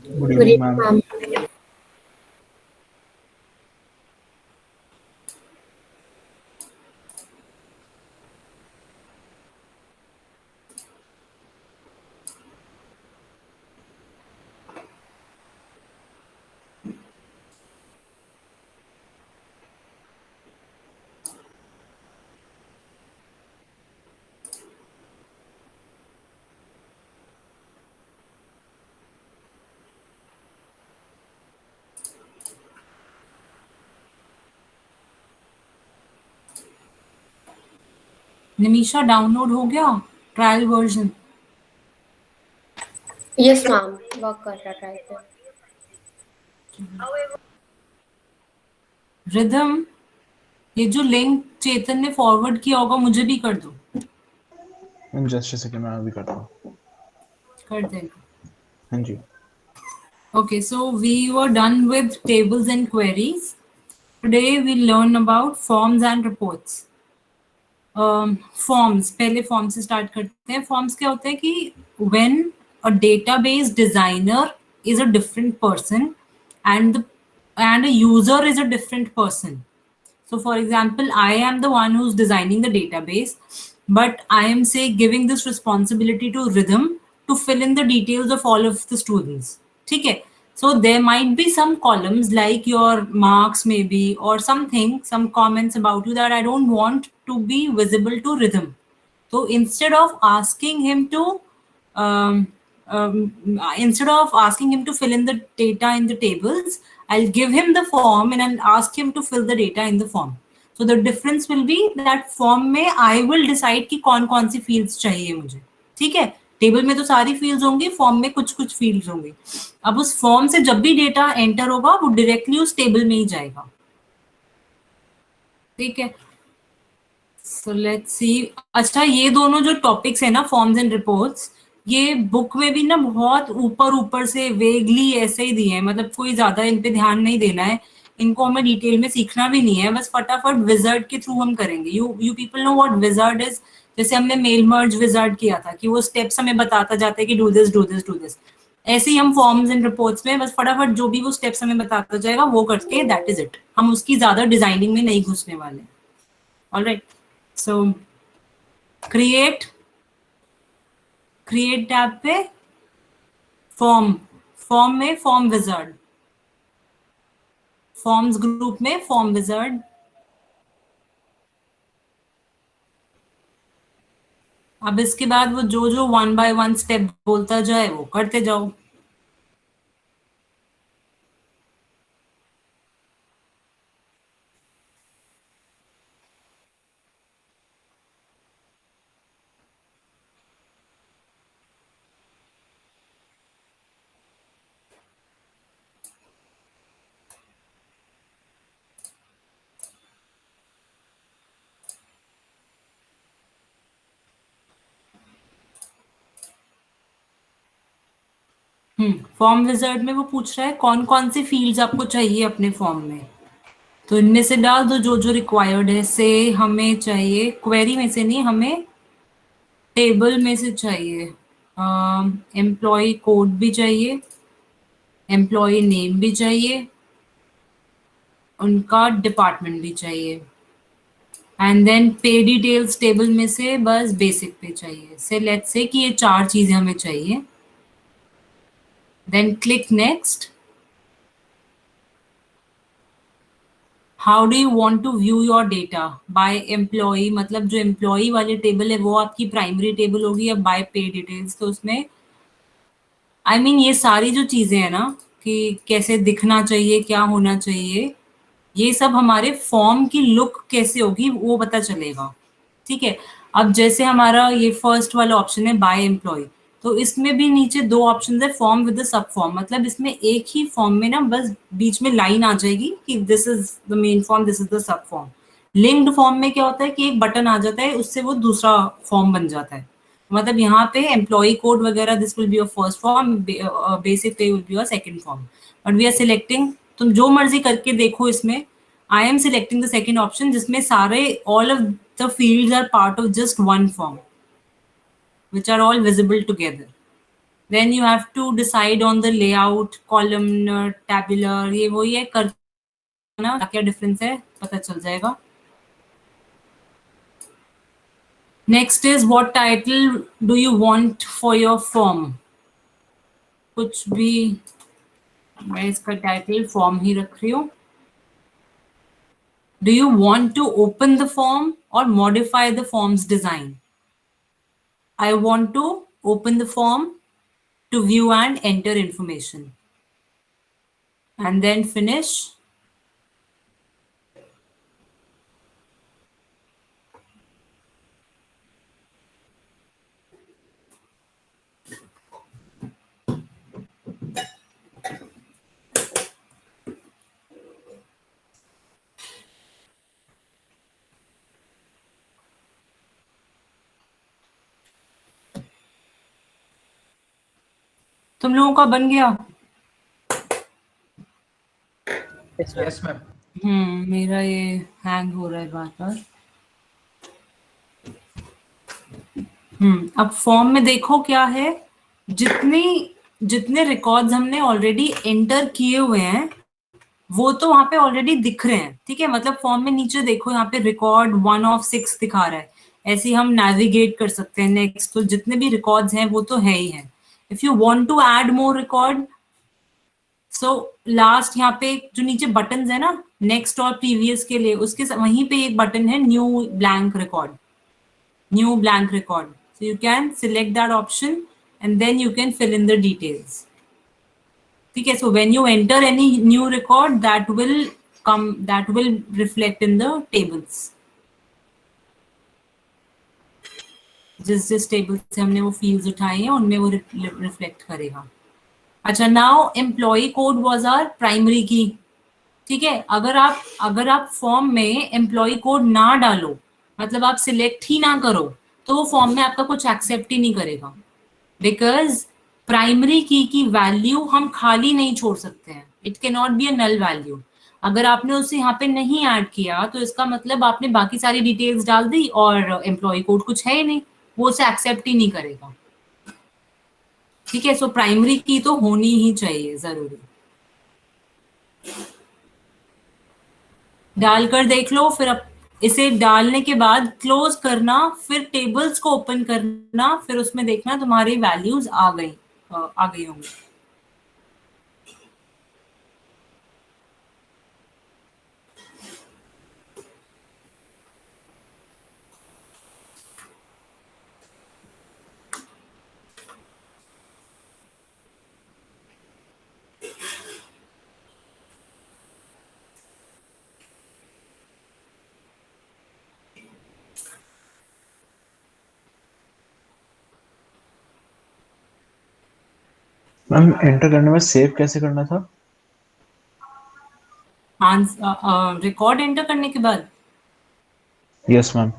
Good Good evening, evening, ma'am. ma'am. Nimisha download हो गया trial version? Yes ma'am, work कर रहा ट्राई पे। रिदम, ये जो लिंक चेतन ने फॉरवर्ड किया होगा मुझे भी कर दो। मैम जस्ट सेकंड, मैं अभी करता हूँ। कर देगा। हाँ जी। Okay, so we were done with tables and queries. Today we learn about forms and reports. Forms, पहले form से start करते हैं। Forms क्या होते हैं कि when a database designer is a different person and a user is a different person. So for example, I am the one who's designing the database, but I am say giving this responsibility to Rhythm to fill in the details of all of the students. ठीक है? So there might be some columns like your marks maybe or something, some comments about you that I don't want to be visible to Rhythm. So um, instead of asking him to fill in the data in the tables, I'll give him the form and I'll ask him to fill the data in the form. So the difference will be that form में I will decide कि कौन कौन सी fields चाहिए मुझे, ठीक है? Table में तो सारी fields होंगी, फॉर्म में कुछ कुछ fields होंगी। अब उस फॉर्म से जब भी डेटा एंटर होगा वो डायरेक्टली उस टेबल में ही जाएगा, ठीक है? So let's see. अच्छा, ये दोनों जो टॉपिक्स है ना, फॉर्म्स एंड रिपोर्ट्स, ये बुक में भी ना बहुत ऊपर ऊपर से वेगली ऐसे ही दिए हैं, मतलब कोई ज्यादा इन पे ध्यान नहीं देना है, इनको हमें डिटेल में सीखना भी नहीं है, बस फटाफट विजार्ड के थ्रू हम करेंगे। You people know what wizard is? जैसे हमने मेल मर्ज विजार्ड किया था कि वो स्टेप्स हमें बताता जाता है कि do this do this do this, ऐसे ही हम फॉर्म्स एंड रिपोर्ट्स में बस फटाफट जो भी वो स्टेप्स हमें बताता जाएगा वो करके दैट इज इट, हम उसकी ज्यादा डिजाइनिंग में नहीं घुसने वाले। ऑलराइट, सो क्रिएट क्रिएट टैब पे फॉर्म, फॉर्म में फॉर्म विजार्ड, फॉर्म्स ग्रुप में फॉर्म विजार्ड। अब इसके बाद वो जो जो वन बाय वन स्टेप बोलता जाए वो करते जाओ। फॉर्म विजार्ड में वो पूछ रहा है कौन कौन सी फील्ड्स आपको चाहिए अपने फॉर्म में, तो इनमें से डाल दो जो जो रिक्वायर्ड है। से हमें चाहिए क्वेरी में से नहीं, हमें टेबल में से चाहिए। एम्प्लॉय कोड भी चाहिए, एम्प्लॉय नेम भी चाहिए, उनका डिपार्टमेंट भी चाहिए, एंड देन पे डिटेल्स टेबल में से बस बेसिक पे चाहिए। से लेट्स से कि ये चार चीजें हमें चाहिए, then click next. How do you want to view your data by employee, मतलब जो एम्प्लॉय वाली टेबल है वो आपकी प्राइमरी टेबल होगी, या बाय पे डिटेल्स, तो उसमें ये सारी जो चीजें हैं ना कि कैसे दिखना चाहिए, क्या होना चाहिए, ये सब हमारे फॉर्म की लुक कैसे होगी वो पता चलेगा, ठीक है? अब जैसे हमारा ये फर्स्ट वाला ऑप्शन है बाय एम्प्लॉय, तो इसमें भी नीचे दो ऑप्शन है, फॉर्म विद सब फॉर्म, मतलब इसमें एक ही फॉर्म में ना बस बीच में लाइन आ जाएगी कि this is the main form, this is the sub form. Linked form में क्या होता है कि एक बटन आ जाता है, उससे वो दूसरा फॉर्म बन जाता है, मतलब यहाँ पे एम्प्लॉय कोड वगैरह this will be your first form, basic pay will be your second form, but we are selecting, तुम जो मर्जी करके देखो इसमें। I am selecting the second option जिसमें सारे all of the fields are part of just one form which are all visible together. Then you have to decide on the layout, columnar, tabular, ये वही है, करना क्या difference है पता चल जाएगा. Next is what title do you want for your form? कुछ भी, मैं इसका टाइटल फॉर्म ही रख रही हूँ. Do you want to open the form or modify the form's design? I want to open the form to view and enter information. And then finish. तुम लोगों का बन गया? Yes ma'am. मेरा ये हैंग हो रहा है बार बार. अब फॉर्म में देखो क्या है, जितने रिकॉर्ड्स हमने ऑलरेडी एंटर किए हुए हैं वो तो वहां पे ऑलरेडी दिख रहे हैं. ठीक है, मतलब फॉर्म में नीचे देखो, यहाँ पे रिकॉर्ड 1 of 6 दिखा रहा है. ऐसे ही हम नेविगेट कर सकते हैं नेक्स्ट. तो जितने भी रिकॉर्ड्स हैं वो तो है ही है. If you want to add more record, so last यहाँ पे जो नीचे बटन है ना, नेक्स्ट और प्रीवियस के लिए, उसके वहीं पे एक बटन है new blank record. So you can select that option and then you can fill in the details. Okay, so when you enter any new record, that will reflect in the tables. जिस table से हमने वो fields उठाए हैं उनमें वो reflect करेगा. अच्छा, now employee code was our primary key. ठीक है, अगर आप फॉर्म में एम्प्लॉय कोड ना डालो, मतलब आप सिलेक्ट ही ना करो, तो वो फॉर्म में आपका कुछ एक्सेप्ट ही नहीं करेगा. बिकॉज प्राइमरी की वैल्यू हम खाली नहीं छोड़ सकते हैं. It can not be a null value. अगर आपने उसे यहाँ पे नहीं ऐड किया तो इसका मतलब आपने बाकी सारी डिटेल्स डाल दी और एम्प्लॉय कोड कुछ है ही नहीं, वो उसे एक्सेप्ट ही नहीं करेगा. ठीक है, सो प्राइमरी की तो होनी ही चाहिए जरूरी. डालकर देख लो, फिर इसे डालने के बाद क्लोज करना, फिर टेबल्स को ओपन करना, फिर उसमें देखना तुम्हारी वैल्यूज आ गई होंगी. मैम एंटर करने में सेव कैसे करना था? रिकॉर्ड एंटर करने के बाद यस मैम.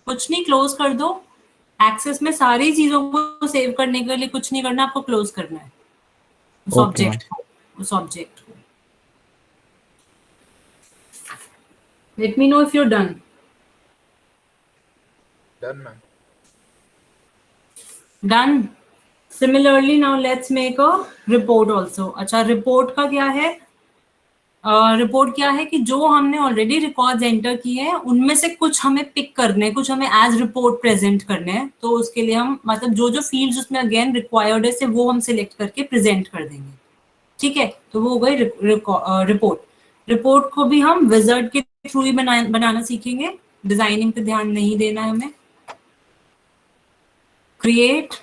कुछ नहीं, क्लोज कर दो. एक्सेस में सारी चीजों को सेव करने के लिए कुछ नहीं करना, आपको क्लोज करना है उस ऑब्जेक्ट को. Let me know if you done. Done ma'am. Done. Similarly, now let's make a report also. अच्छा, रिपोर्ट का क्या है? रिपोर्ट क्या है कि जो हमने ऑलरेडी रिकॉर्ड्स एंटर किए हैं उनमें से कुछ हमें पिक करने हैं, कुछ हमें एज रिपोर्ट प्रेजेंट करने हैं. तो उसके लिए हम मतलब जो फील्ड्स उसमें अगेन रिक्वायर्ड है से वो हम सिलेक्ट करके प्रेजेंट कर देंगे. ठीक है, तो वो हो गई रिपोर्ट. रिपोर्ट को भी हम विजार्ड के थ्रू ही बनाना सीखेंगे. डिजाइनिंग पे ध्यान नहीं देना है हमें. Create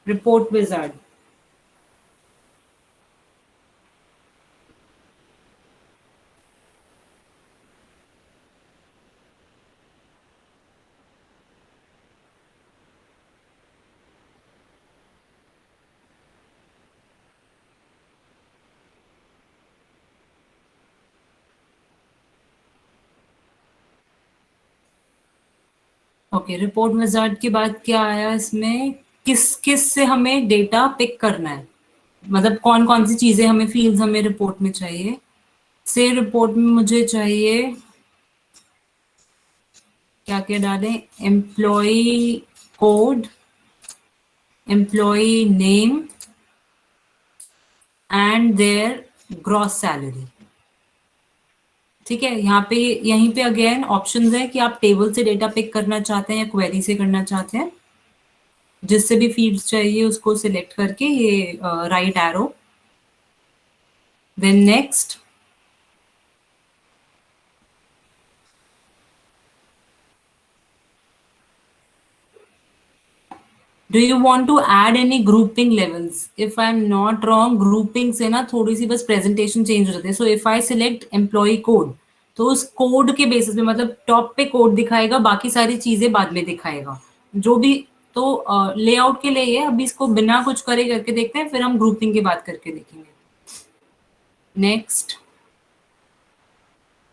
report wizard. Okay, report wizard के बाद क्या आया इसमें, किस से हमें डेटा पिक करना है, मतलब कौन कौन सी चीजें हमें फील्ड्स हमें रिपोर्ट में चाहिए. से रिपोर्ट में मुझे चाहिए क्या क्या डालें, employee code, employee name and their gross salary. ठीक है, यहाँ पे यहीं पे अगेन ऑप्शंस है कि आप टेबल से डेटा पिक करना चाहते हैं या क्वेरी से करना चाहते हैं. जिससे भी फील्ड्स चाहिए उसको सिलेक्ट करके ये right arrow. Then next. Do you want to add any grouping levels? If I'm not wrong, grouping से ना थोड़ी सी बस presentation change हो जाती है. So if I select employee code, तो उस कोड के बेसिस पे मतलब टॉप पे कोड दिखाएगा, बाकी सारी चीजें बाद में दिखाएगा. जो भी तो लेआउट के लिए है. अभी इसको बिना कुछ करे करके देखते हैं, फिर हम ग्रुपिंग की बात करके देखेंगे. Next.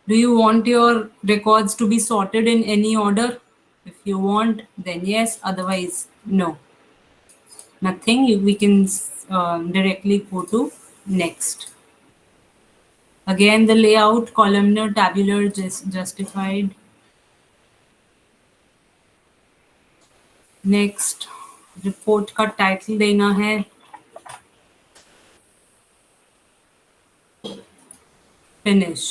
Do you want your records to be sorted in any order? If you want, then yes. Otherwise, no. Nothing. We can directly go to next. Again, the layout, columnar, tabular, justified. Next, report का title देना है. Finish.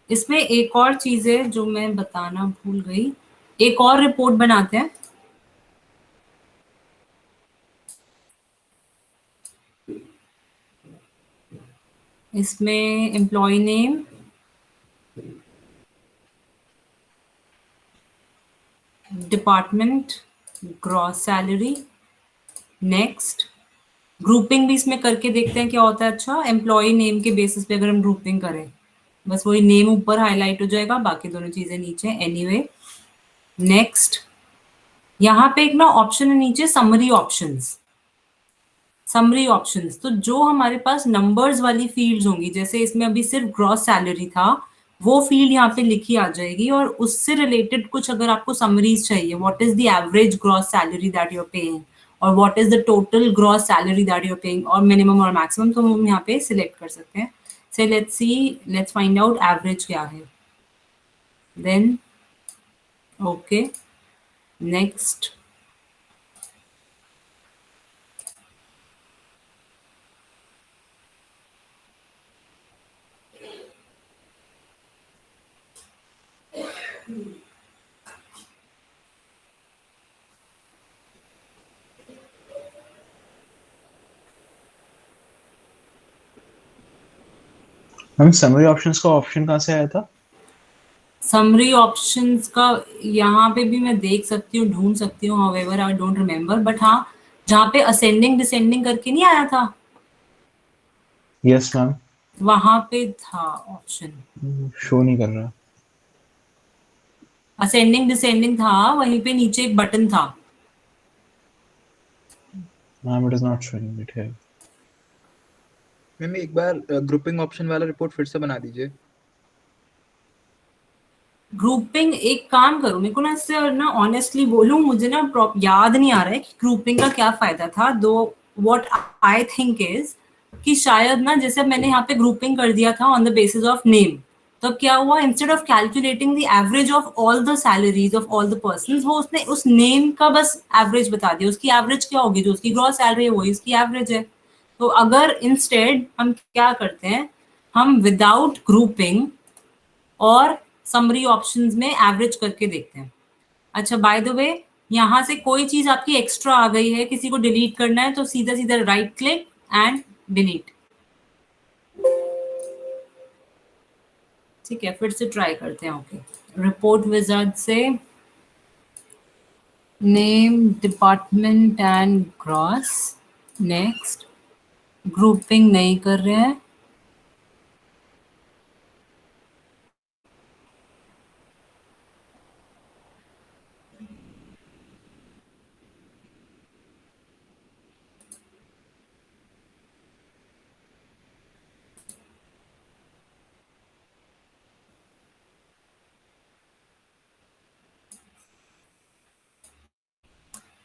इसमें एक और चीज है जो मैं बताना भूल गई. एक और रिपोर्ट बनाते हैं. इसमें employee name, department, gross salary. Next. Grouping भी इसमें करके देखते हैं क्या होता है. अच्छा, एम्प्लॉय नेम के बेसिस पे अगर हम ग्रुपिंग करें, बस वही नेम ऊपर हाईलाइट हो जाएगा, बाकी दोनों चीजें नीचे. एनीवे. नेक्स्ट. यहाँ पे एक ना ऑप्शन है नीचे, समरी ऑप्शंस. समरी ऑप्शंस तो जो हमारे पास नंबर्स वाली फील्ड्स होंगी, जैसे इसमें अभी सिर्फ ग्रॉस सैलरी था, वो फील्ड यहाँ पे लिखी आ जाएगी. और उससे रिलेटेड कुछ अगर आपको समरीज चाहिए, what is the average gross salary that you are paying, और what is the total gross salary that you are paying, और मिनिमम और मैक्सिमम, तो हम यहाँ पे सिलेक्ट कर सकते हैं. से लेट्स फाइंड आउट एवरेज क्या है. Then okay. Next. Ma'am summary options का ऑप्शन कहाँ से आया था? समरी ऑप्शंस का यहाँ पे भी मैं देख सकती हूँ, ढूंढ सकती हूँ. However I don't remember, but हाँ, जहाँ पे असेंडिंग डिसेंडिंग करके नहीं आया था, यस मैम. वहां पे था ऑप्शन. शो नहीं कर रहा. असेंडिंग डिसेंडिंग था, वहीं पे नीचे एक बटन था. Ma'am it is not showing it here. Ma'am एक बार ग्रुपिंग ऑप्शन वाला रिपोर्ट फिर से बना दीजिए. ग्रुपिंग एक काम करूं, मेरे को ना इससे ना ऑनेस्टली बोलूं, मुझे ना याद नहीं आ रहा है कि ग्रुपिंग का क्या फायदा था. दो व्हाट आई थिंक इज कि शायद ना, जैसे मैंने यहाँ पे ग्रुपिंग कर दिया था on the basis of name, तो क्या हुआ, instead of calculating the average of all the salaries of all the persons, वो उसने उस नेम का बस एवरेज बता दिया. उसकी एवरेज क्या होगी, जो उसकी ग्रॉस सैलरी है वही उसकी एवरेज है. तो अगर इंस्टेड हम क्या करते हैं, हम विदाउट ग्रुपिंग और समरी ऑप्शंस में एवरेज करके देखते हैं. अच्छा, बाय द वे, यहाँ से कोई चीज आपकी एक्स्ट्रा आ गई है, किसी को डिलीट करना है, तो सीधा सीधा राइट क्लिक एंड डिलीट. ठीक है, फिर से ट्राई करते हैं. ओके. रिपोर्ट विजार्ड से name, department and gross. Next. Grouping नहीं कर रहे हैं.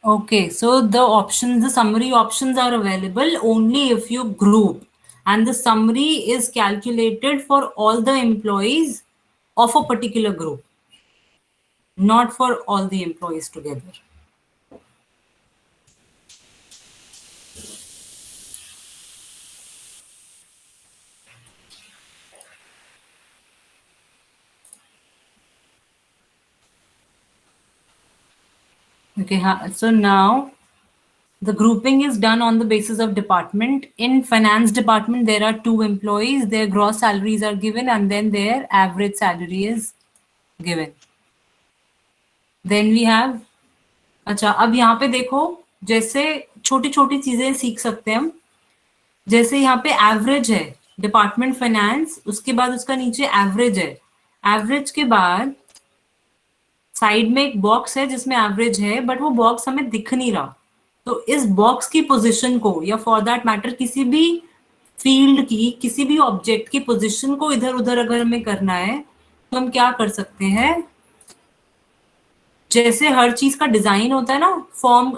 Okay, so the summary options are available only if you group, and the summary is calculated for all the employees of a particular group, not for all the employees together. Okay, so now the grouping is done on the basis of department. In finance department, there are 2 employees, their gross salaries are given, and then their average salary is given. Then we have, अच्छा अब यहाँ पे देखो, जैसे छोटी छोटी चीजें सीख सकते हैं हम। जैसे यहाँ पे एवरेज है डिपार्टमेंट फाइनेंस, उसके बाद उसका नीचे एवरेज है। एवरेज के बाद साइड में एक बॉक्स है जिसमें एवरेज है, बट वो बॉक्स हमें दिख नहीं रहा। तो इस बॉक्स की पोजीशन को, या फॉर दैट मैटर किसी भी फील्ड की, किसी भी ऑब्जेक्ट की पोजीशन को इधर उधर अगर हमें करना है, तो हम क्या कर सकते हैं? जैसे हर चीज का डिजाइन होता है ना, फॉर्म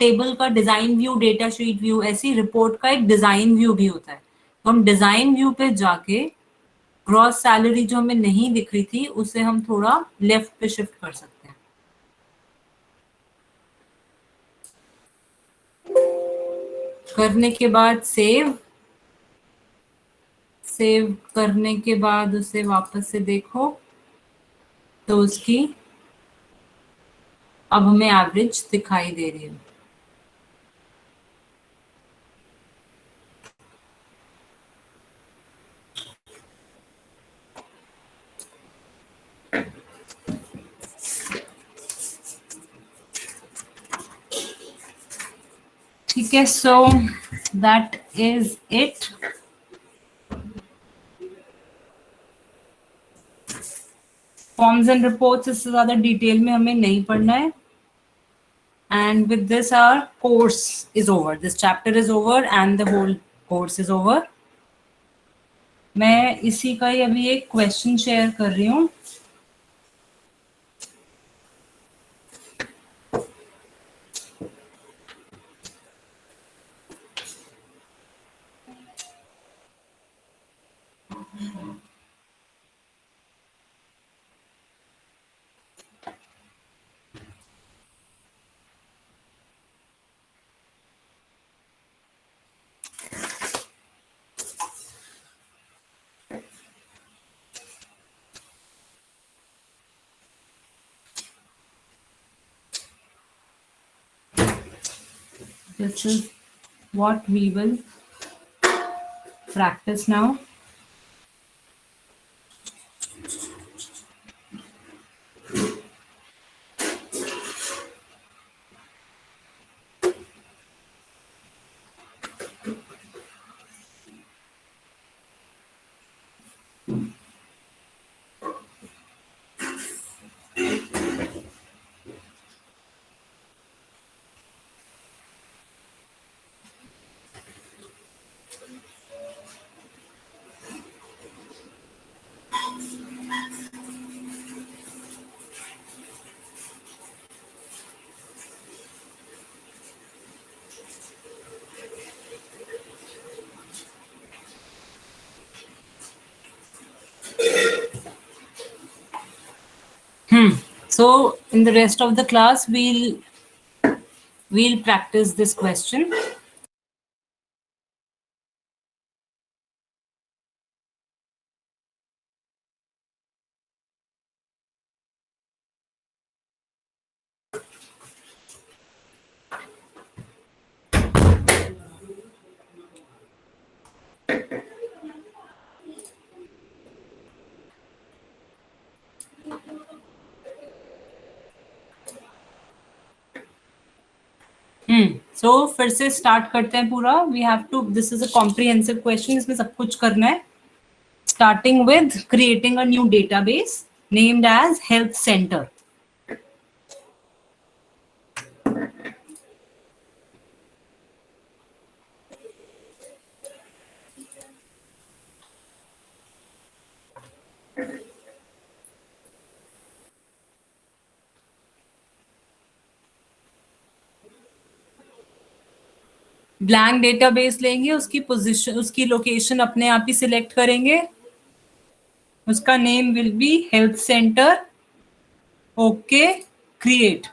टेबल का design view, data sheet view, ऐसी रिपोर्ट का एक डिजाइन व्यू भी होता है। तो हम डिजाइन व्यू पे जाके ग्रॉस सैलरी जो हमें नहीं दिख रही थी, उसे हम थोड़ा लेफ्ट पे शिफ्ट कर सकते हैं। करने के बाद सेव करने के बाद उसे वापस से देखो, तो उसकी अब हमें एवरेज दिखाई दे रही है। ठीक है, so that is it. Forms and reports इससे ज्यादा डिटेल में हमें नहीं पढ़ना है। And with this, our course is over. This chapter is over and the whole course is over. मैं इसी का ही अभी एक क्वेश्चन शेयर कर रही हूँ। This is what we will practice now. So in the rest of the class, we'll practice this question. So फिर से स्टार्ट करते हैं पूरा। We have to, this is a comprehensive question, इसमें सब कुछ करना है। Starting with creating a new database named as health centre. Blank database लेंगे, उसकी पोजीशन, उसकी लोकेशन अपने आप ही सिलेक्ट करेंगे, उसका name will be health centre, okay, create.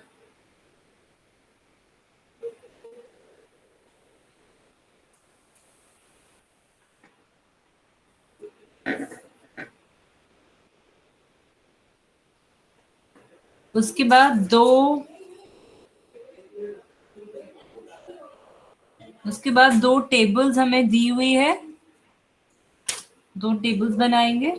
उसके बाद दो टेबल्स हमें दी हुई है, दो टेबल्स बनाएंगे।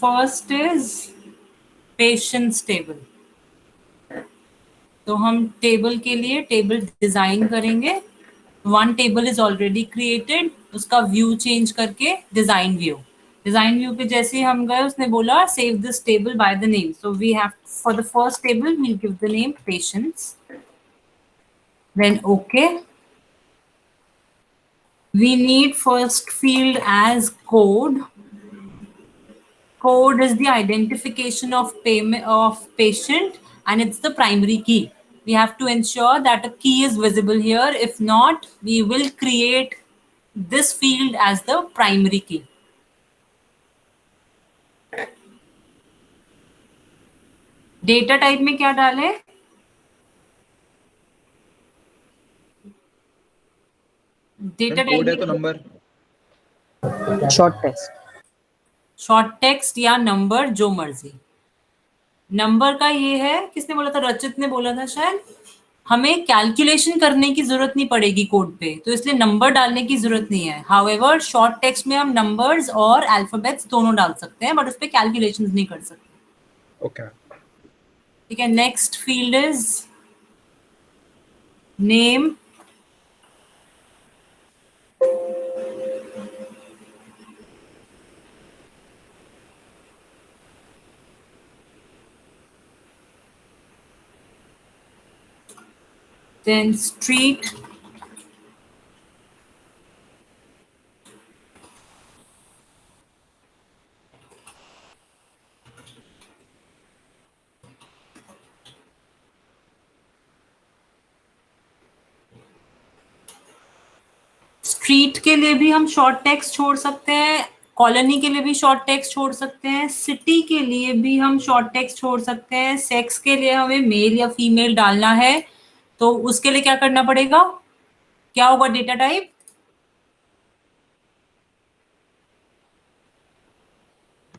First is patients table. तो हम टेबल के लिए टेबल डिजाइन करेंगे। One table is already created, उसका व्यू चेंज करके डिजाइन व्यू पे जैसे ही हम गए उसने बोला save this table by the name, so we have for the first table we give the name patients, then okay. We need first field as code. Code is the identification of payment of patient and it's the primary key. We have to ensure that a key is visible here. If not, we will create this field as the primary key. Data type में क्या डालें? Data type code है तो number, short text. Short text या number, जो मर्जी। Number का ये है, किसने बोला था? रचित ने बोला था शायद, हमें कैलकुलेशन करने की जरूरत नहीं पड़ेगी कोड पे, तो इसलिए नंबर डालने की जरूरत नहीं है। हाउएवर शॉर्ट टेक्स्ट में हम नंबर्स और अल्फाबेट्स दोनों डाल सकते हैं, बट उस पे कैलकुलेशंस नहीं कर सकते। ओके। ठीक है, next field is name. Then street, street के लिए भी हम शॉर्ट टेक्स्ट छोड़ सकते हैं, कॉलोनी के लिए भी शॉर्ट टेक्स्ट छोड़ सकते हैं, सिटी के लिए भी हम शॉर्ट टेक्स्ट छोड़ सकते हैं। सेक्स के लिए हमें मेल या फीमेल डालना है, तो उसके लिए क्या करना पड़ेगा? क्या होगा data type?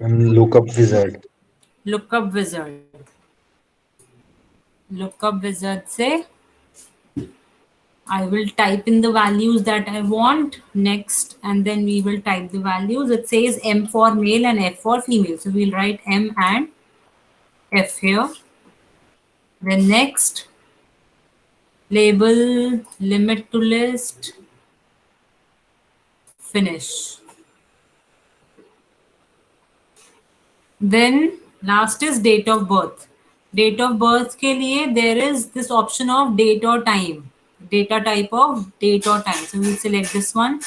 Lookup wizard. Lookup wizard. Lookup wizard से I will type in the values that I want next, and then we will type the values. It says M for male and F for female, so we'll write M and F here. Then next, label, limit to list, finish. Then last is date of birth. Date of birth के लिए there is this option of date or time. Data type of date or time. So we'll select this one.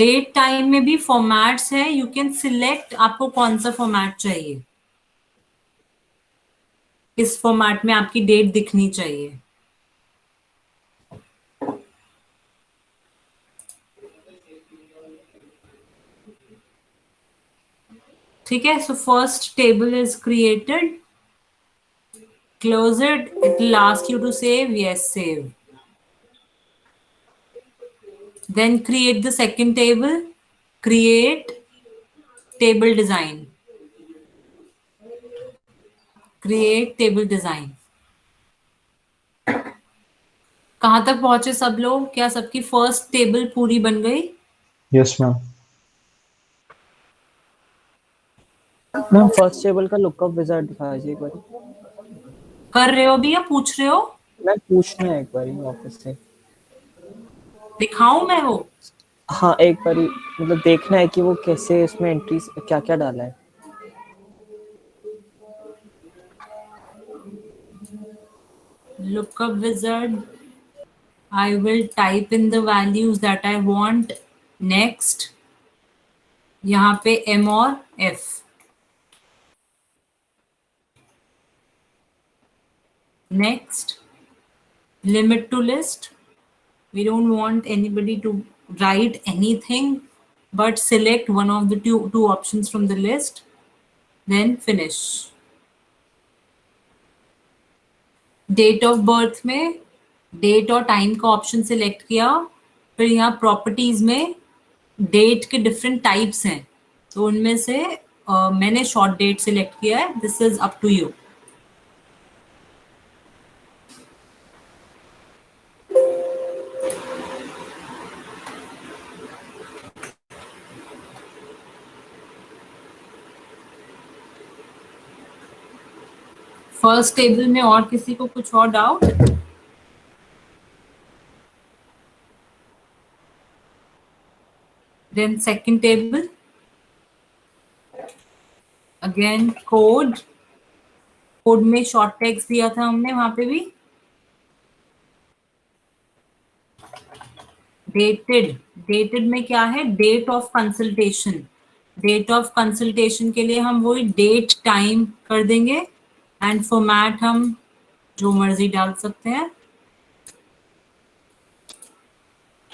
Date time में भी formats है. You can select आपको कौन सा format चाहिए. इस format में आपकी date दिखनी चाहिए. ठीक है. So first table is created. Close it. It will ask you to save. Yes, save. Then create the second table. Create table design. Create table design. कहाँ तक पहुंचे सब लोग? क्या सबकी फर्स्ट टेबल पूरी बन गई? Yes ma'am. Ma'am first table का लुकअप विजार्ड दिखा दीजिए एक बार। कर रहे हो अभी या पूछ रहे हो? मैं पूछना है एक बार ऑफिस से। दिखाऊं मैं वो? हाँ एक बार मतलब देखना है कि वो कैसे उसमें एंट्रीज क्या क्या डाला है. Lookup wizard. I will type in the values that I want. Next. यहाँ पे M और F. Next. Limit to list. We don't want anybody to write anything, but select one of the two options from the list. Then finish. Date of birth में date और time का option select किया. फिर यहाँ properties में date के different types हैं, तो उनमें से मैंने शॉर्ट डेट सिलेक्ट किया है. This is up to you. First table में और किसी को कुछ और doubt? Then second table, again code. Code में शॉर्ट टेक्स्ट दिया था हमने वहां पे भी. डेटेड. डेटेड में क्या है? Date of consultation. Date of consultation के लिए हम वही डेट टाइम कर देंगे, एंड फॉर्मेट हम जो मर्जी डाल सकते हैं.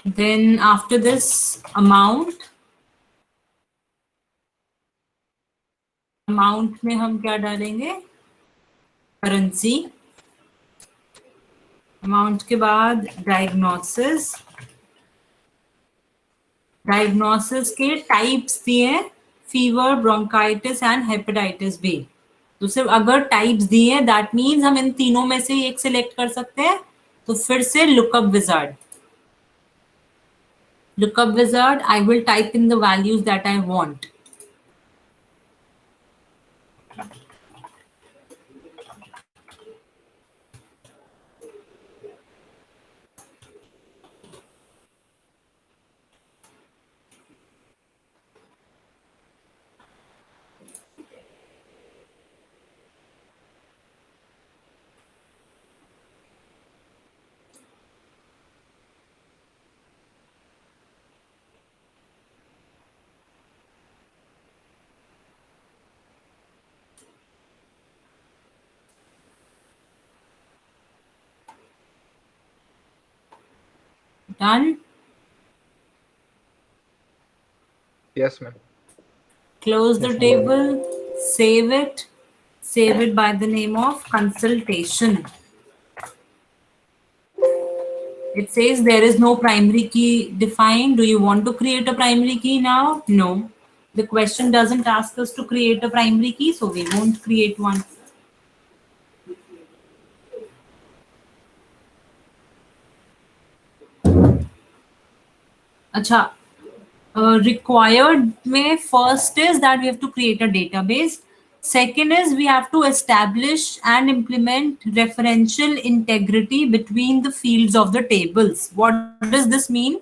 Then after this amount. Amount में हम क्या डालेंगे? करेंसी. अमाउंट के बाद डायग्नोसिस. डायग्नोसिस के टाइप्स दिए, fever, bronchitis and hepatitis B. तो सिर्फ अगर टाइप्स दिए हैं, दैट मीन्स हम इन तीनों में से एक सिलेक्ट कर सकते हैं. तो फिर से lookup wizard. Lookup wizard, I will type in the values that I want. Done. Yes, ma'am. Close the Yes, ma'am. table. Save it. Save it by the name of consultation. It says there is no primary key defined. Do you want to create a primary key now? No. The question doesn't ask us to create a primary key, so we won't create one. अच्छा, required में first is that we have to create a database. Second is we have to establish and implement referential integrity between the fields of the tables. What does this mean?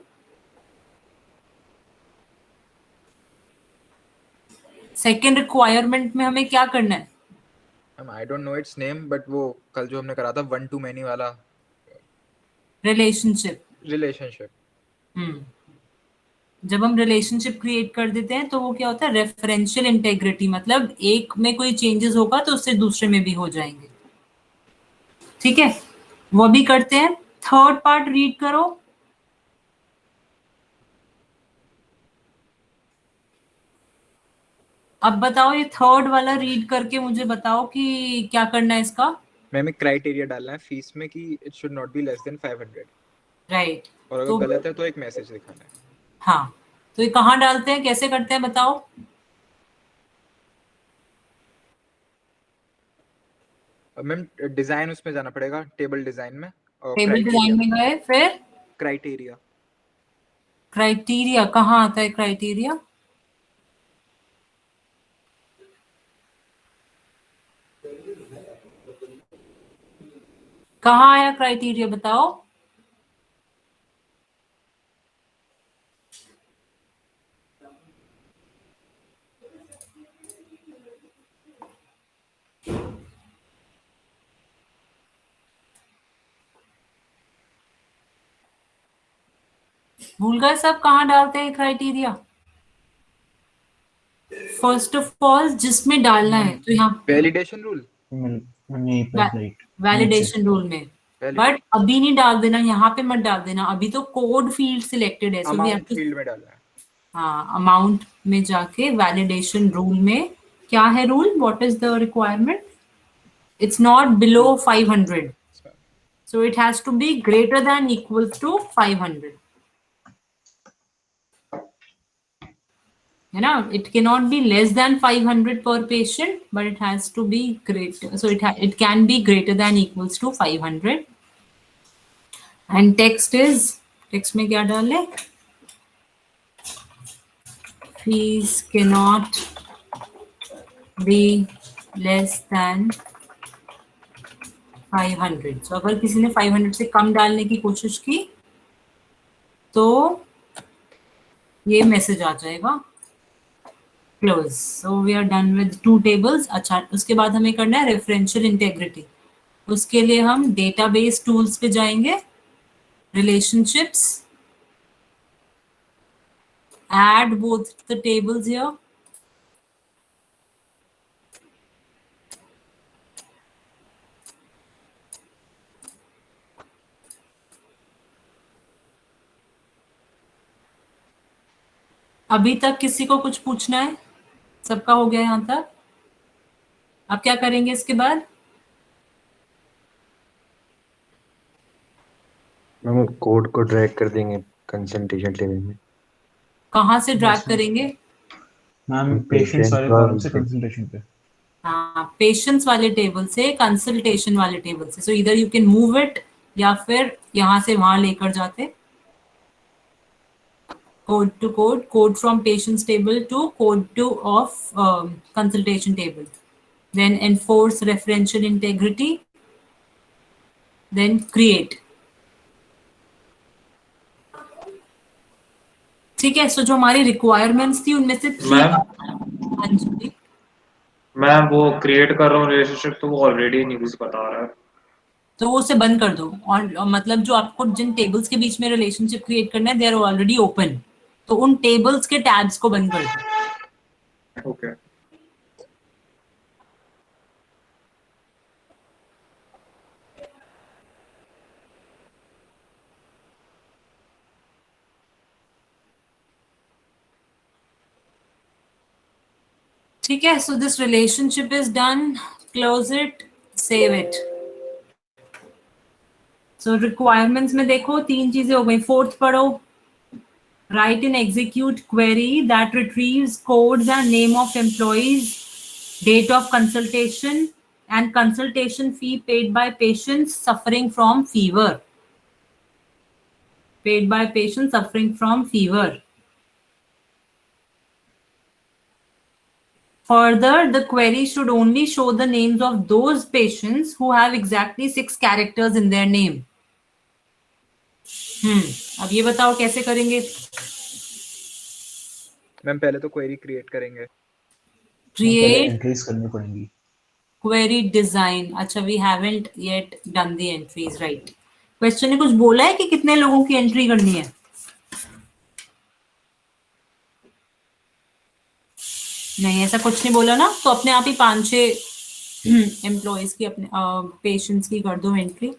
Second requirement में हमें क्या करना है? I don't know its name, but वो कल जो हमने करा था one to many वाला Relationship. relationship. जब हम रिलेशनशिप क्रिएट कर देते हैं तो वो क्या होता है? Referential integrity. मतलब एक में कोई चेंजेस होगा तो उससे दूसरे में भी हो जाएंगे. ठीक है, वो भी करते हैं. थर्ड पार्ट रीड करो. अब बताओ, ये थर्ड वाला रीड करके मुझे बताओ कि क्या करना है इसका. मैम एक क्राइटेरिया डालना है फीस में कि it should not be less than 500. Right. और अगर तो गलत है तो एक मैसेज दिखाना है. हाँ, तो ये कहाँ डालते हैं, कैसे करते हैं बताओ. मैम डिजाइन उसमें जाना पड़ेगा, टेबल डिजाइन में. और टेबल डिजाइन में गए, फिर क्राइटेरिया. क्राइटेरिया कहाँ आता है? क्राइटेरिया कहाँ आया? क्राइटेरिया बताओ. भूल गए सब कहाँ डालते हैं क्राइटेरिया? फर्स्ट ऑफ ऑल जिसमें डालना है तो यहाँ वैलिडेशन रूल, नहीं पहले ही नीचे वैलिडेशन रूल में, बट अभी नहीं डाल देना, यहाँ पे मत डाल देना, अभी तो कोड फील्ड सिलेक्टेड है, so we have amount two, field में डालना है। हाँ अमाउंट में जाके वैलिडेशन रूल में क्या है rule, what is the requirement? It's not below 500, so it has to be greater than equals to 500, है ना? It cannot be less than 500 per patient, but it has to be greater, so it can be greater than equals to 500. And text में क्या डाले? Fees cannot be less than 500. So अगर किसी ने 500 से कम डालने की कोशिश की तो ये मैसेज आ जाएगा close. So we are done with 2 tables. अच्छा, उसके बाद हमें करना है रेफरेंशियल इंटेग्रिटी. उसके लिए हम डेटाबेस टूल्स पे जाएंगे, relationships, add both the tables here. अभी तक किसी को कुछ पूछना है? सबका हो गया यहाँ तक? अब क्या करेंगे इसके बाद? मैम कोड को ड्रैग कर देंगे कंसल्टेशन टेबल में. कहाँ से ड्रैग करेंगे? मैम पेशेंट्स वाले कॉलम से कंसल्टेशन पे. हाँ, पेशेंट्स वाले टेबल से कंसल्टेशन वाले टेबल से. सो इधर यू कैन मूव इट या फिर यहाँ से वहां लेकर जाते. Code to code from patients table to code to of consultation table. Then enforce referential integrity. Then create. ठीक है. सो जो हमारी रिक्वायरमेंट्स थी उनमें से मैम मैं वो क्रिएट कर रहा हूँ रिलेशनशिप, तो वो ऑलरेडी न्यूज़ बता रहा है. तो वो उसे बंद कर दो. और मतलब जो आपको जिन टेबल्स के बीच में रिलेशनशिप क्रिएट करना है, दे आर ऑलरेडी ओपन, तो उन टेबल्स के टैब्स को बंद कर दो. ओके. ठीक है. So this relationship is done. Close it, save it. So requirements में देखो 3 चीजें हो गई. 4th पढ़ो. Write and execute query that retrieves codes and name of employees, date of consultation, and consultation fee paid by patients suffering from fever. Paid by patients suffering from fever. Further, the query should only show the names of those patients who have exactly 6 characters in their name. अब ये बताओ कैसे करेंगे? Ma'am पहले तो query create करेंगे. Create entries करनी पड़ेंगी. query design. अच्छा, we haven't yet done the entries, right? Question ने कुछ बोला है कि कितने लोगों की एंट्री करनी है? नहीं, ऐसा कुछ नहीं बोला ना. तो अपने आप ही 5-6 एम्प्लॉयज की, अपने पेशेंट्स की कर दो entry.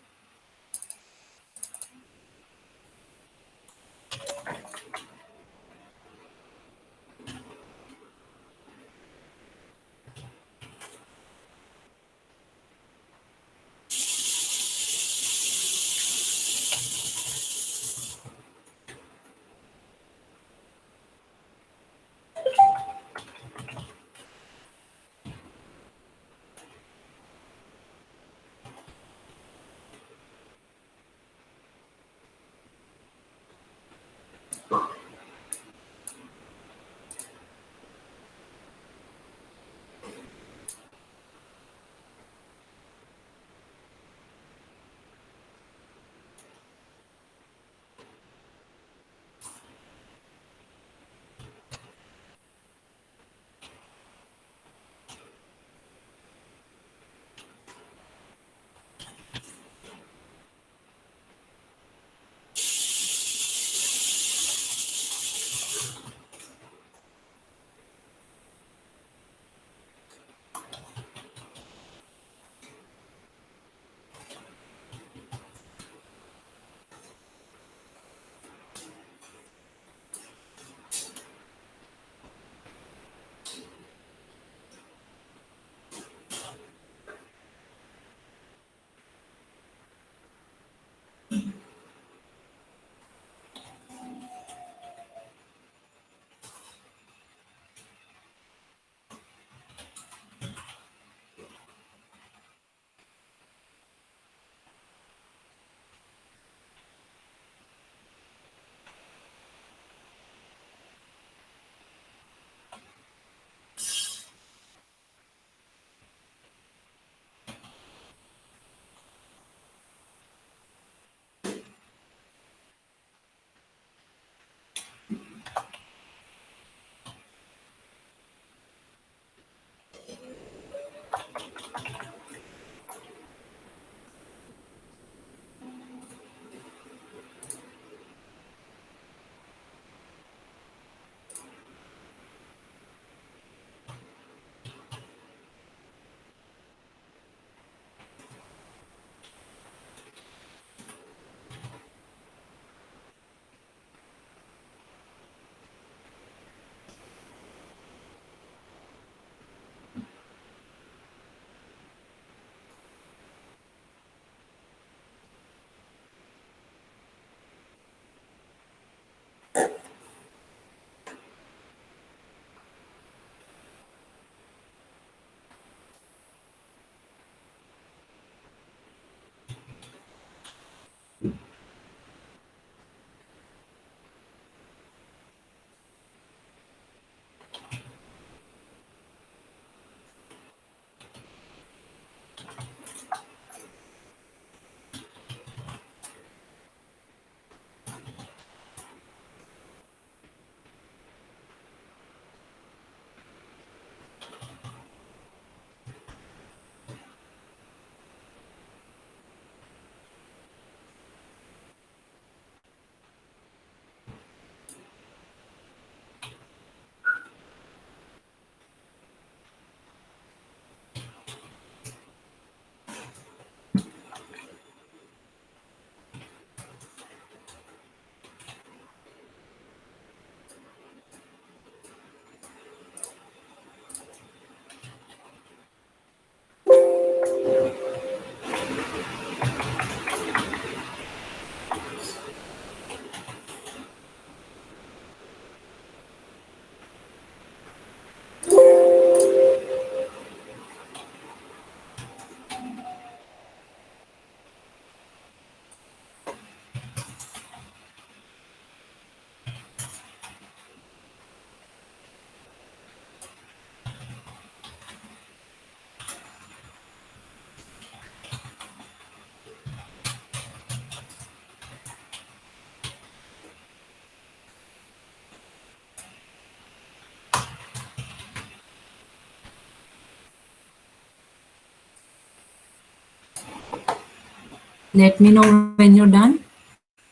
Let me know when you're done.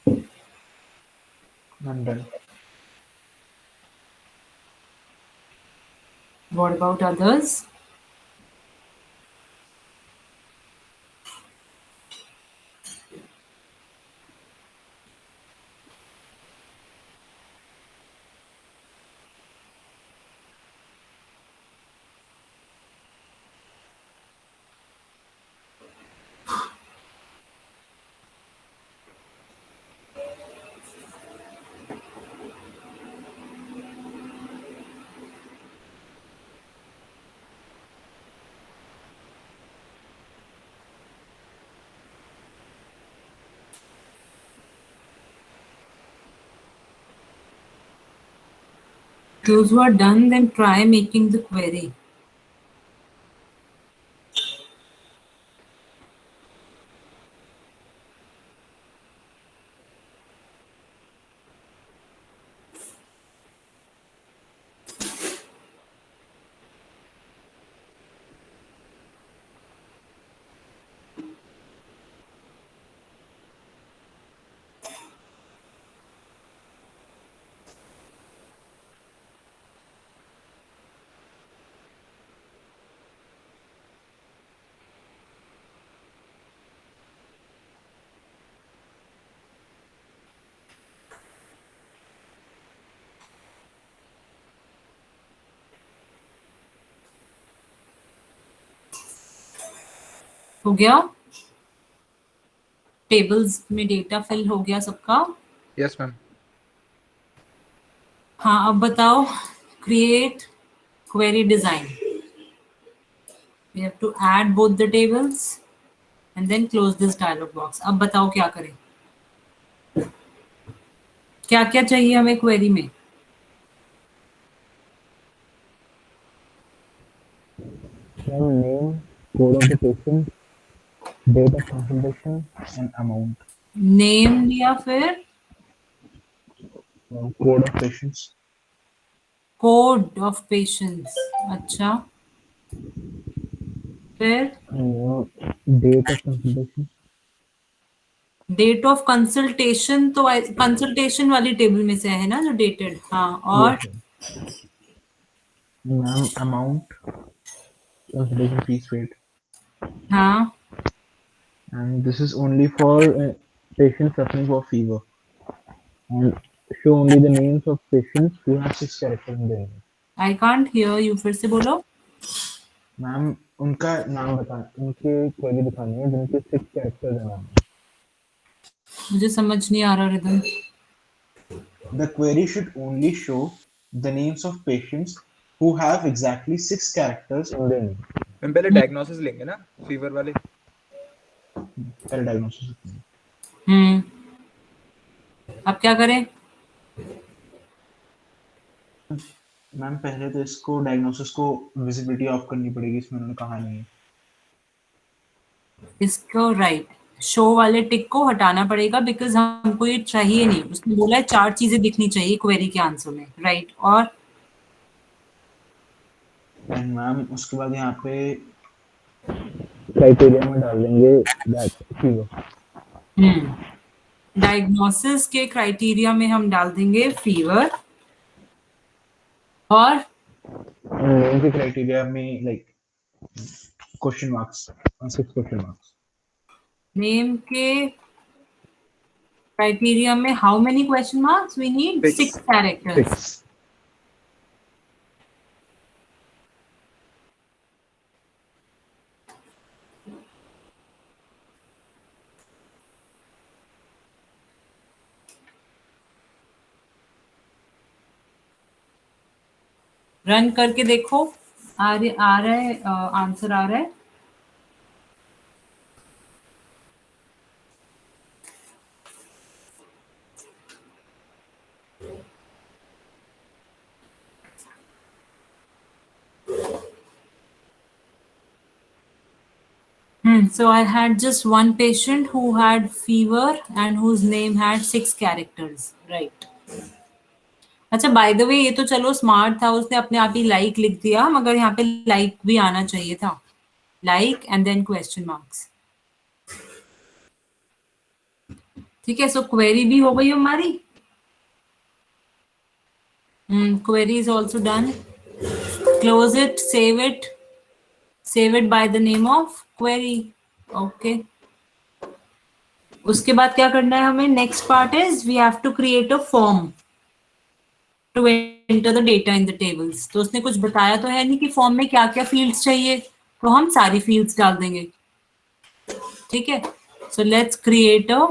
I'm done. What about others? Those who are done, then try making the query. हो गया? टेबल्स में डेटा फिल हो गया सबका? Yes, ma'am. हाँ, अब बताओ create query design. We have to add both the tables and then close this dialog box. अब बताओ क्या करें? क्या क्या चाहिए हमें query में? Name, code of the patient, date of consultation, And amount. Name या फिर Code of patients. code of patients. अच्छा, फिर date of consultation. Date of consultation तो कंसल्टेशन वाली टेबल में से है ना जो डेटेड. हाँ, और Ma'am, amount. Consultation fees paid. हाँ, And this is only for patients suffering for fever. And show only the names of patients who have 6 characters in their name. I can't hear you. फिर से बोलो. Ma'am उनका नाम बता, उनके query दिखानी है जिनके 6 कैरेक्टर्स हैं मैम. मुझे समझ नहीं आ रहा rhythm. The query should only show the names of patients who have exactly 6 characters in their name. हम पहले डायग्नोसिस लेंगे ना फीवर वाले. पहले diagnosis. अब क्या करें? मैम पहले तो इसको डायग्नोसिस को विजिबिलिटी ऑफ करनी पड़ेगी, इसमें उन्होंने कहा नहीं है। इसको राइट शो वाले टिक को हटाना पड़ेगा बिकॉज हमको ये चाहिए नहीं। उसने बोला है 4 चीजें दिखनी चाहिए क्वेरी के आंसर में, राइट? और एंड मैम उसके बाद यहाँ पे क्राइटेरिया में डाल देंगे दैट फीवर। डायग्नोसिस के क्राइटेरिया में हम डाल देंगे फीवर, और नेम के क्राइटेरिया में like question marks, 6 question marks. Name के क्राइटेरिया में how many question marks we need? 6 characters. 6। Run करके देखो, आ रहा है आंसर आ रहा है। So I had just one patient who had fever and whose name had 6 characters, right? अच्छा, by the way ये तो चलो स्मार्ट था, उसने अपने आप ही लाइक लिख दिया, मगर यहाँ पे लाइक भी आना चाहिए था, like and then question marks. ठीक है, सो क्वेरी भी हो गई हमारी। Query is also done. Close it, save it by the name of query. Okay, उसके बाद क्या करना है हमें? Next part is we have to create a form to enter the data in the tables. तो उसने कुछ बताया तो है नहीं कि फॉर्म में क्या क्या फील्ड्स चाहिए, तो हम सारी फील्ड्स डाल देंगे। ठीक है, so let's create a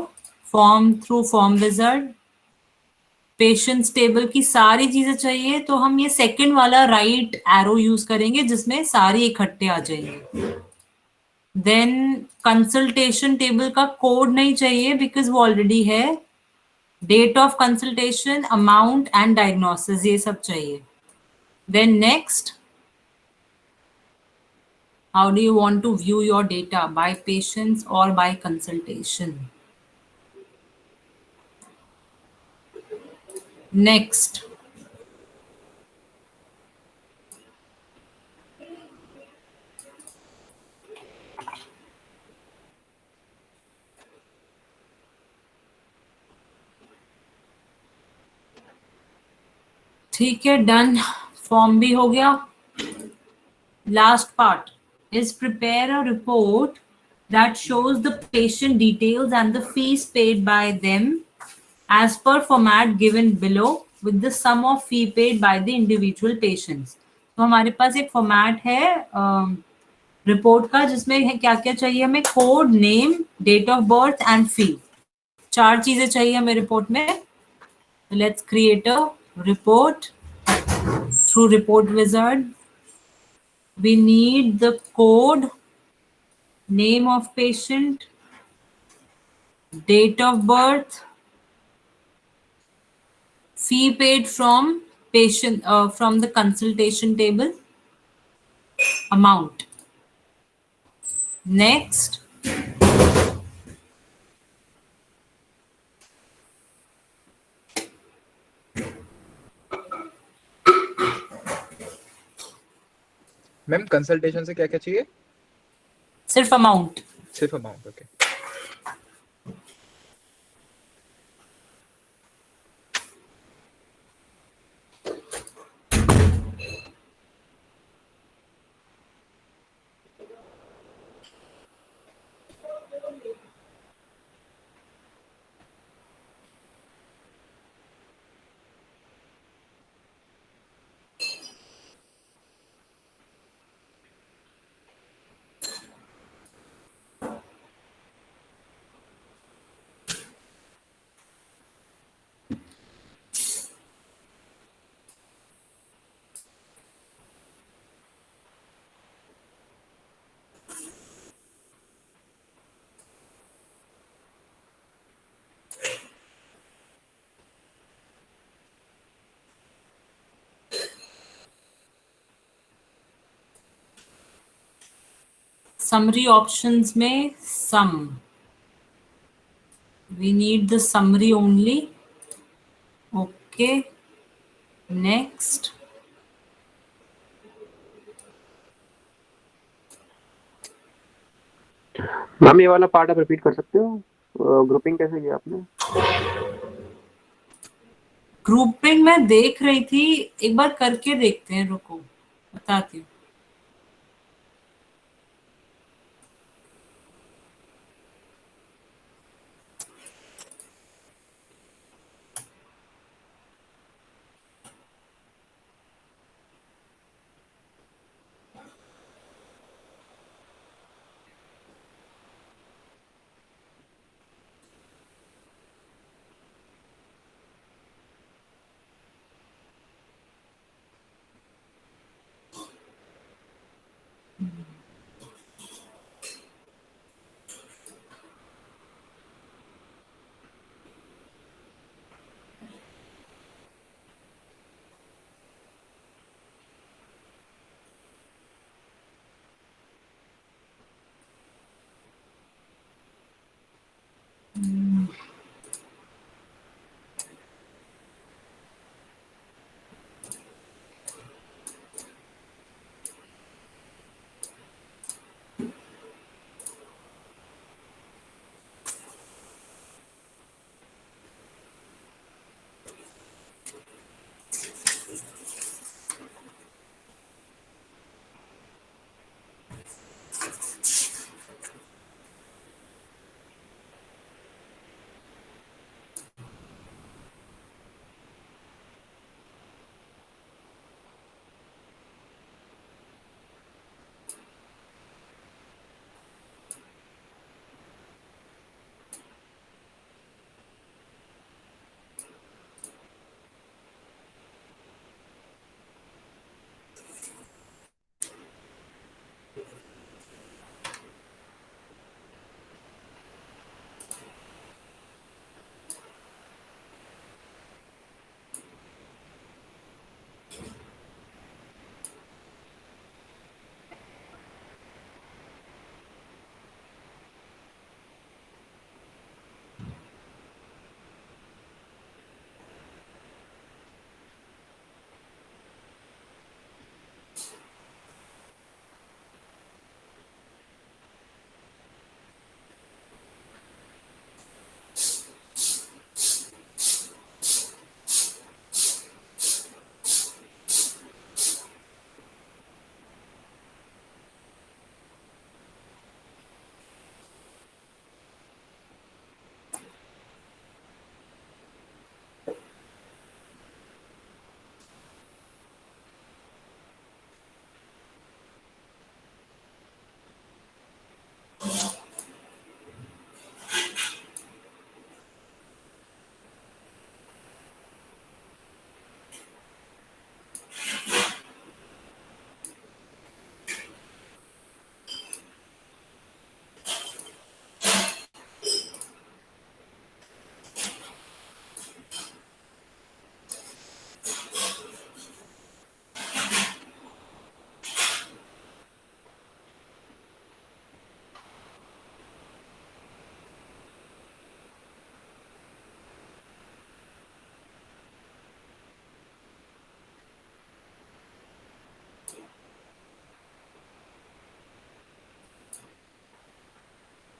form through form wizard. Patients table की सारी चीजें चाहिए, तो हम ये सेकंड वाला राइट एरो यूज करेंगे जिसमें सारी इकट्ठे आ जाएंगे। देन कंसल्टेशन टेबल का कोड नहीं चाहिए बिकॉज वो ऑलरेडी है। Date of consultation, amount and diagnosis, ये सब चाहिए। Then next, how do you want to view your data, by patients or by consultation? Next, ठीक है, डन, फॉर्म भी हो गया। Last part is prepare a report that shows the patient details and the fees paid by them as per format given below with the sum of fee paid by the individual patients. तो हमारे पास एक format है report का जिसमें क्या क्या चाहिए हमें? Code, name, date of birth and fee. 4 चीजें चाहिए हमें रिपोर्ट में। Let's create a report through report wizard. We need the code, name of patient, date of birth, fee paid from patient from the consultation table, amount. Next, ma'am consultation से क्या क्या चाहिए? सिर्फ amount. सिर्फ amount, okay. Summary options में sum, we need the summary only. Okay, next. Ma'am ये वाला part आप रिपीट कर सकते हो? ग्रुपिंग कैसे किया आपने? ग्रुपिंग मैं देख रही थी, एक बार करके देखते हैं, रुको बताती हूँ.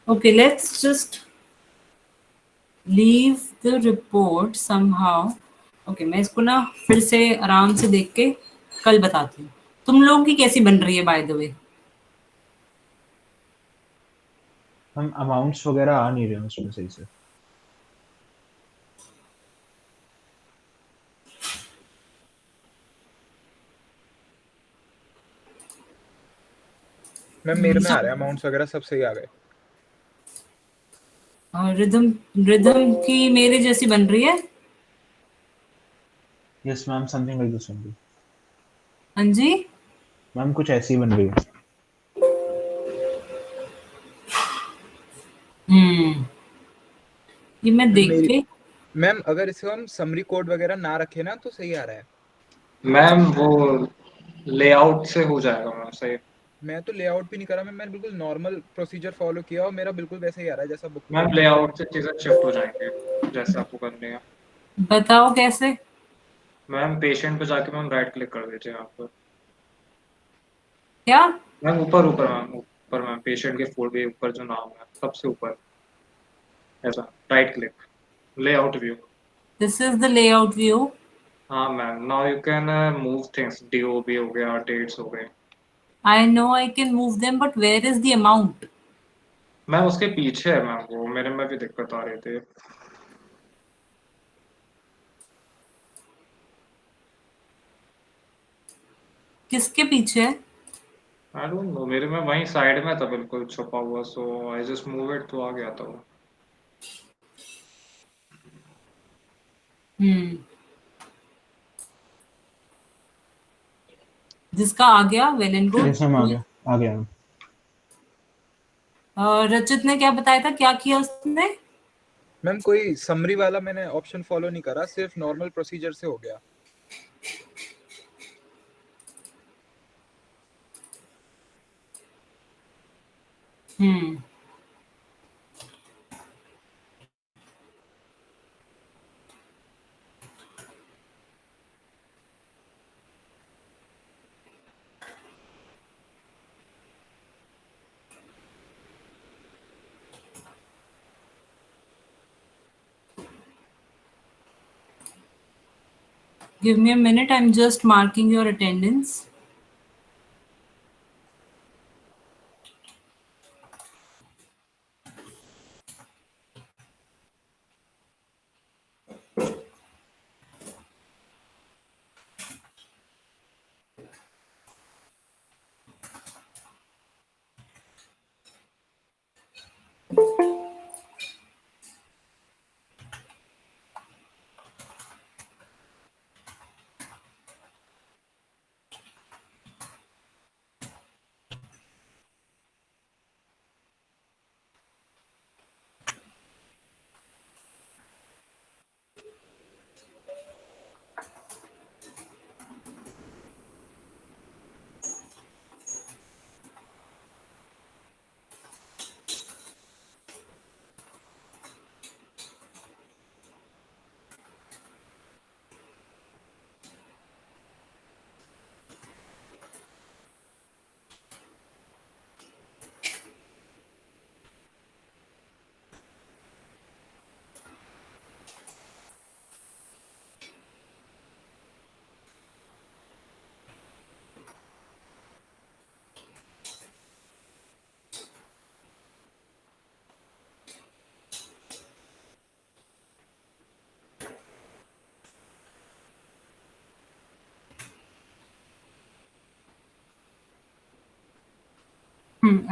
Okay, let's just leave the report somehow. Okay, मैं इसको ना फिर से आराम से देख के कल बताती हूँ. तुम लोगों की कैसी बन रही है बाय द वे? हम अमाउंट्स वगैरह आ नहीं रहे हैं उसमें सही से. मैम मेरे में आ रहे हैं अमाउंट्स वगैरह सब सही आ गए. और रिदम रिदम की मेरे जैसी बन रही है? Yes ma'am, something like this only. हाँ जी, मैम कुछ ऐसी बन रही है. ये मैं देख मेरी- के. मैम अगर इसको हम समरी कोड वगैरह ना रखे ना तो सही आ रहा है. मैम वो लेआउट से हो जाएगा मैम सही. मैं तो लेआउट भी नहीं करा, मैंने बिल्कुल नॉर्मल प्रोसीजर फॉलो किया और मेरा बिल्कुल वैसे ही आ रहा है जैसा बुक में मैम लिखा है। लेआउट से चीजें शिफ्ट हो जाएंगे जैसे आपको करनी है। बताओ कैसे? मैम पेशेंट पे जाके मैम राइट क्लिक कर दीजिए यहाँ पर। क्या? मैम ऊपर ऊपर मैम ऊपर मैम पेशेंट के फोल्ड के ऊपर जो नाम है सबसे ऊपर ऐसा right click layout view. This is the layout view. हाँ ma'am now you can move things DOB हो गया डेट्स हो गए। I know I can move them but where is the amount? Ma'am उसके पीछे है मैम वो मेरे में भी दिक्कत आ रही थी। किसके पीछे? आई डोंट नो मेरे में वहीं साइड में था बिल्कुल छुपा हुआ so I just move it तो आ गया था वो। हम्म, जिसका आ गया well and good. Yes ma'am, आ गया मैम। रचित ने क्या बताया था, क्या किया उसने? मैम कोई समरी वाला मैंने ऑप्शन फॉलो नहीं करा, सिर्फ नॉर्मल प्रोसीजर से हो गया। हम्म, give me a minute, I'm just marking your attendance.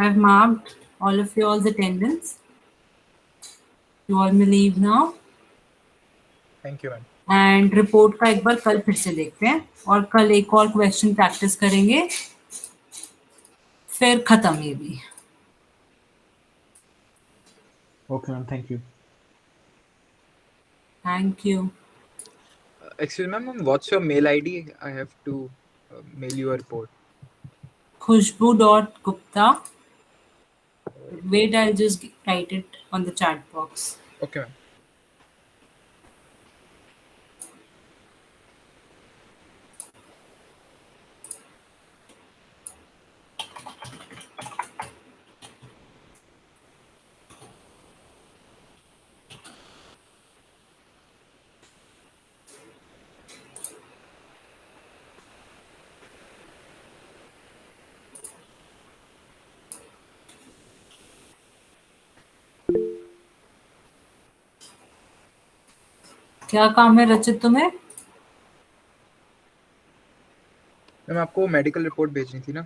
I've marked all of y'all's attendance. You all may leave now. Thank you ma'am. And report का एक बार कल फिर से देखते हैं और कल एक और क्वेश्चन प्रैक्टिस करेंगे, फिर खत्म ये भी। Okay ma'am, thank you. Thank you. Excuse ma'am, what's your mail ID? I have to mail you a report. Khushbu.Gupta. Wait, I'll just write it on the chat box. Okay ma'am. क्या काम है रचित तुम्हें? Ma'am आपको medical report भेजनी थी ना?